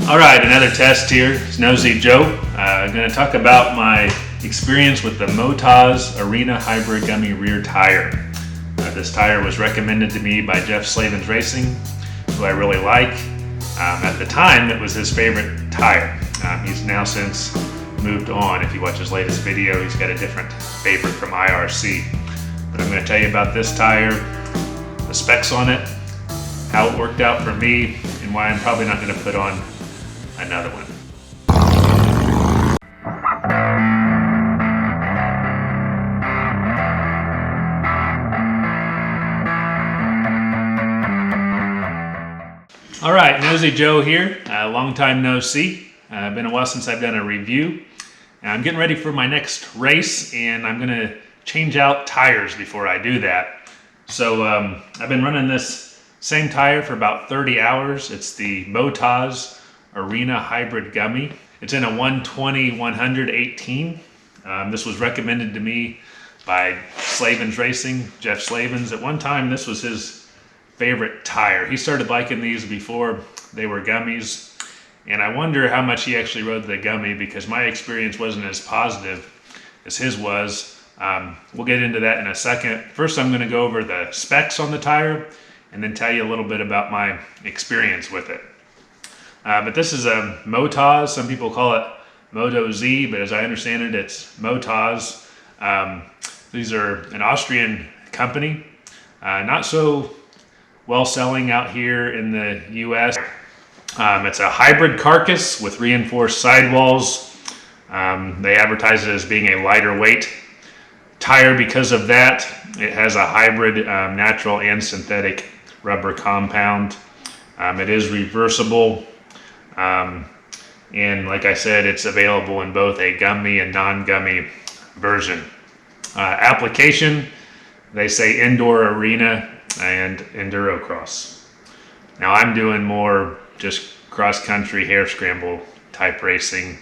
All right, another test here. It's Nosy Joe. I'm going to talk about my experience with the Motoz Arena Hybrid Gummy rear tire. This tire was recommended to me by Slavens Racing, who I really like. At the time, it was his favorite tire. He's now since moved on. If you watch his latest video, he's got a different favorite from IRC. But I'm going to tell you about this tire, the specs on it, how it worked out for me, and why I'm probably not going to put on another one. All right, Nosy Joe here, long time no see. Been a while since I've done a review. I'm getting ready for my next race, and I'm gonna change out tires before I do that. So I've been running this same tire for about 30 hours. It's the Motoz Arena Hybrid Gummy. It's in a 120/118. This was recommended to me by Slavens Racing, Jeff Slavens. At one time, this was his favorite tire. He started liking these before they were gummies, and I wonder how much he actually rode the gummy, because my experience wasn't as positive as his was. We'll get into that in a second. First, I'm going to go over the specs on the tire and then tell you a little bit about my experience with it. But this is a Motoz. Some people call it Moto Z, but as I understand it, it's Motoz. These are an Austrian company, not so well selling out here in the US. It's a hybrid carcass with reinforced sidewalls. They advertise it as being a lighter weight tire because of that. It has a hybrid natural and synthetic rubber compound. It is reversible. And like I said, it's available in both a gummy and non-gummy version. Application, they say indoor arena and enduro cross. Now I'm doing more just cross-country hare scramble type racing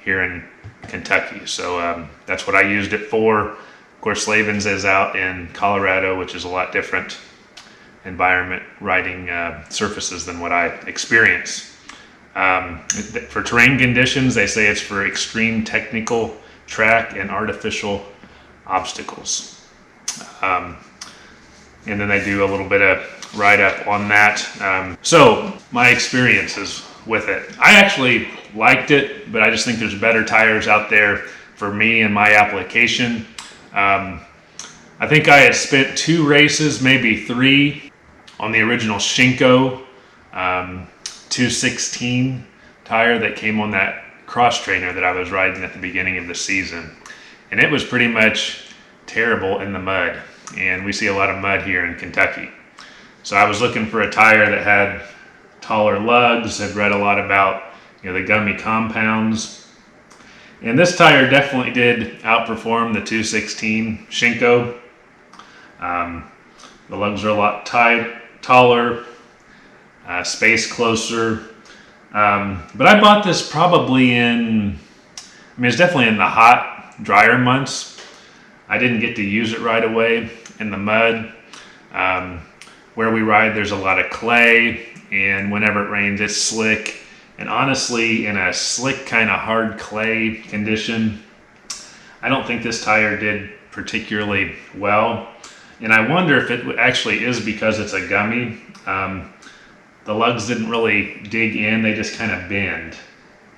here in Kentucky. So that's what I used it for. Of course, Slavens is out in Colorado, which is a lot different environment riding surfaces than what I experience. For terrain conditions, they say it's for extreme technical track and artificial obstacles. And then they do a little bit of write-up on that. So my experiences with it. I actually liked it, but I just think there's better tires out there for me and my application. I think I had spent 2 races, maybe 3, on the original Shinko 216 tire that came on that cross trainer that I was riding at the beginning of the season. And it was pretty much terrible in the mud. And we see a lot of mud here in Kentucky. So I was looking for a tire that had taller lugs. I've read a lot about, the gummy compounds. And this tire definitely did outperform the 216 Shinko. The lugs are a lot taller, space closer. But I bought this probably it's definitely in the hot, drier months. I didn't get to use it right away in the mud. Where we ride, there's a lot of clay, and whenever it rains, it's slick. And honestly, in a slick, kind of hard clay condition, I don't think this tire did particularly well. And I wonder if it actually is because it's a gummy. The lugs didn't really dig in, they just kind of bend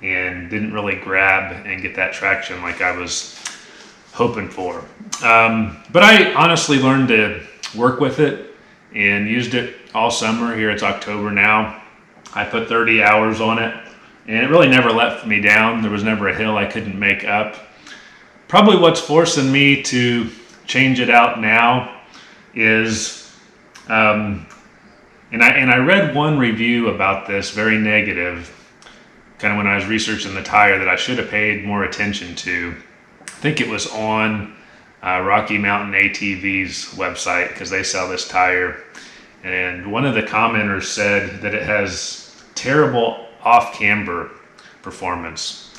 and didn't really grab and get that traction like I was hoping for. But I honestly learned to work with it and used it all summer. Here it's October now. I put 30 hours on it, and it really never let me down. There was never a hill I couldn't make up. Probably what's forcing me to change it out now is, and I read one review about this, very negative, kind of when I was researching the tire, that I should have paid more attention to. I think it was on Rocky Mountain ATV's website, because they sell this tire. And one of the commenters said that it has terrible off-camber performance.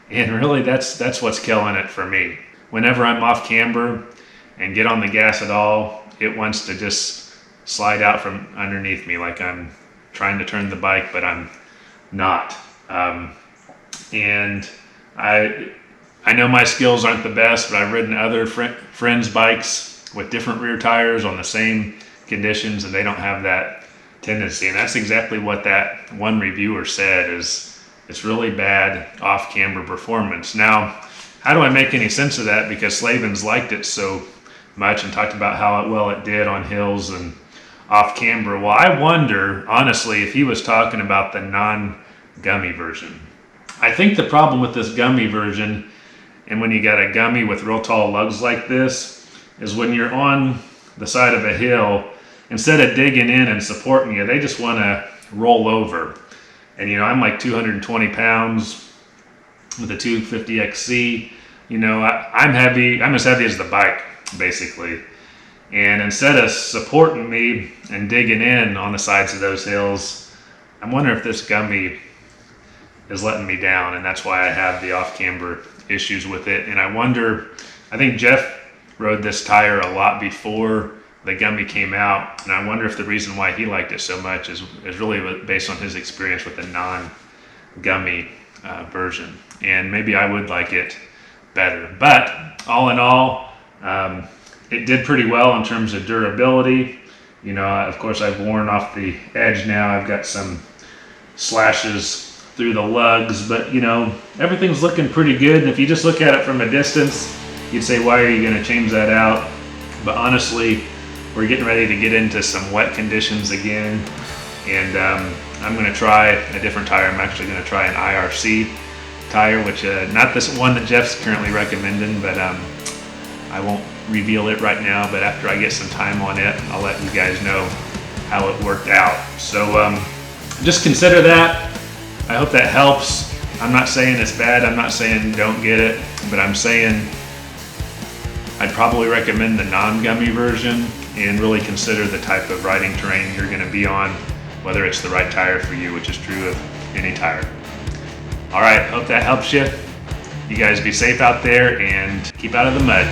And really that's what's killing it for me. Whenever I'm off-camber and get on the gas at all, it wants to just slide out from underneath me like I'm trying to turn the bike, but I'm not. And I know my skills aren't the best, but I've ridden other friends' bikes with different rear tires on the same conditions, and they don't have that tendency. And that's exactly what that one reviewer said, is it's really bad off-camber performance. Now, how do I make any sense of that? Because Slavens liked it so much and talked about how well it did on hills and off-camber. Well, I wonder, honestly, if he was talking about the non-gummy version. I think the problem with this gummy version, and when you got a gummy with real tall lugs like this, is when you're on the side of a hill, instead of digging in and supporting you, they just want to roll over. And I'm like 220 pounds with a 250 XC. I'm heavy. I'm as heavy as the bike, basically. And instead of supporting me and digging in on the sides of those hills, I'm wondering if this gummy is letting me down, and that's why I have the off-camber issues with it. And I think Jeff rode this tire a lot before the gummy came out, and I wonder if the reason why he liked it so much is really based on his experience with the non-gummy version. And maybe I would like it better. But all in all, it did pretty well in terms of durability. Of course, I've worn off the edge now. I've got some slashes through the lugs, but everything's looking pretty good. And if you just look at it from a distance, you'd say, why are you going to change that out? But honestly, we're getting ready to get into some wet conditions again, and I'm going to try a different tire. I'm actually going to try an IRC tire, which not this one that Jeff's currently recommending, but I won't reveal it right now. But after I get some time on it, I'll let you guys know how it worked out. So just consider that. I hope that helps. I'm not saying it's bad. I'm not saying don't get it, but I'm saying I'd probably recommend the non-gummy version and really consider the type of riding terrain you're going to be on, whether it's the right tire for you, which is true of any tire. All right, hope that helps you. You guys be safe out there and keep out of the mud.